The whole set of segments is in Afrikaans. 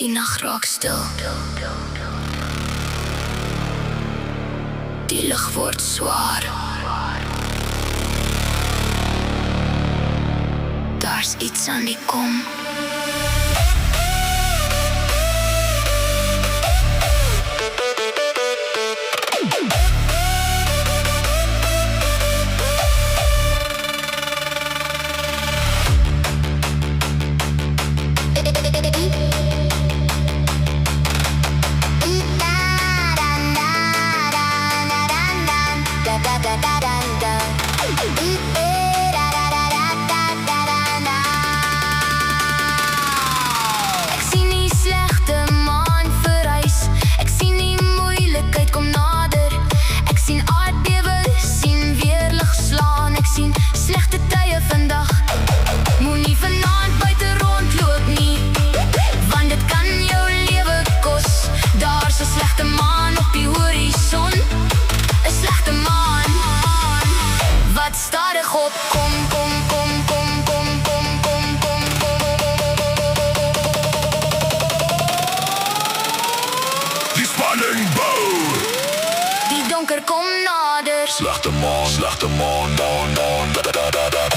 Die nag raak stil. Die lug word swaar. Daar's iets aan die kom. Ek sien die slegte maan verhuis. Ek sien die moeilikheid kom nader. Ek sien aardbewe, sien weer lig slaan. Ek sien slegte tye vandag. Moenie vanaand buite rondloop nie, want dit kan jou lewe kos. Daar's 'n slegte maan op die horison. 'n Slegte maan wat stadig opkom, kom, kom, kom, kom, kom, kom, kom, kom. Die spanning bou. Die donker kom nader. Slegte maan, maan, da, da, da, da.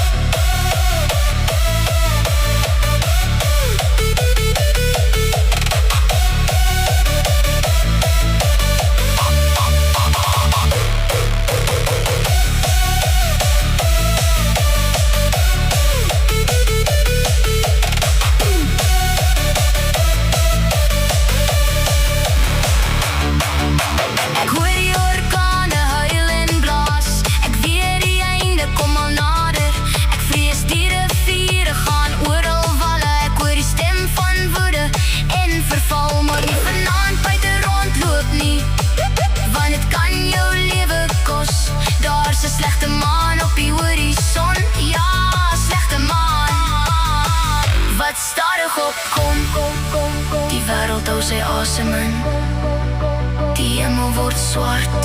Ek hoor die orkane huil en blaas. Ek weet die einde kom al nader. Ek vrees die riviere gaan oral walle. Ek hoor die stem van woede en verval. Maar nie vanaand buite rondloop nie, want dit kan jou lewe kos. Daar's 'n slegte maan op die horison. Ja, slegte maan wat stadig opkom, kom, kom, kom. Die wêreld hou sy asem in. Die hemel word swart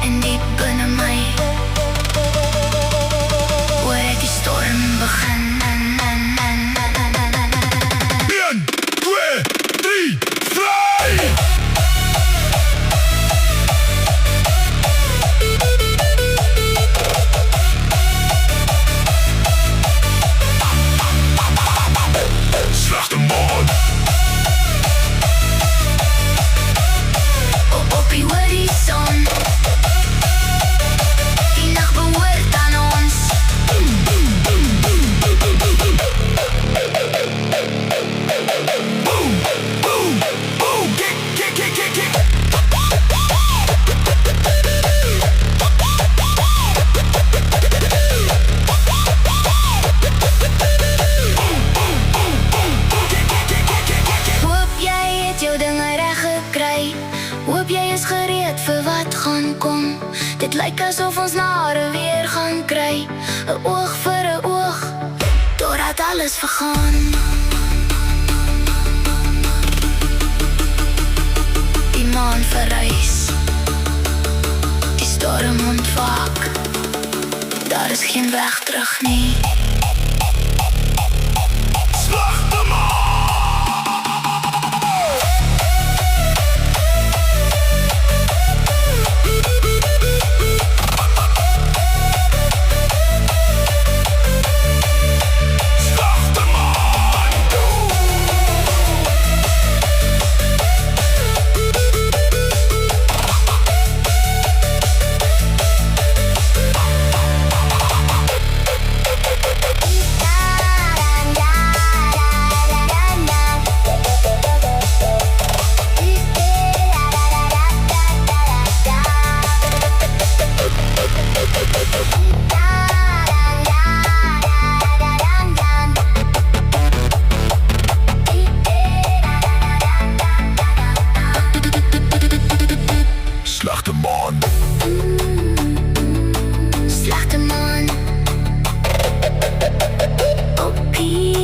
en diep binne my hoor ek die storm begin. 1, 2, 3, vry! Slegte maan. Op die horison. Die nag behoort aan ons. Boom, boom, boom. Kick, kick, kick, kick, kick. Hoop jy het jou dinge reg gekry. Hoop jy is gereed vir wat gaan kom. Dit lyk asof ons nare weer gaan kry. 'n Oog vir 'n oog, totdat alles vergaan. Die maan verrys. Die storm ontwaak. Daar is geen weg terug nie. Slegte maan. Slegte maan. Slegte maan. Slegte maan op die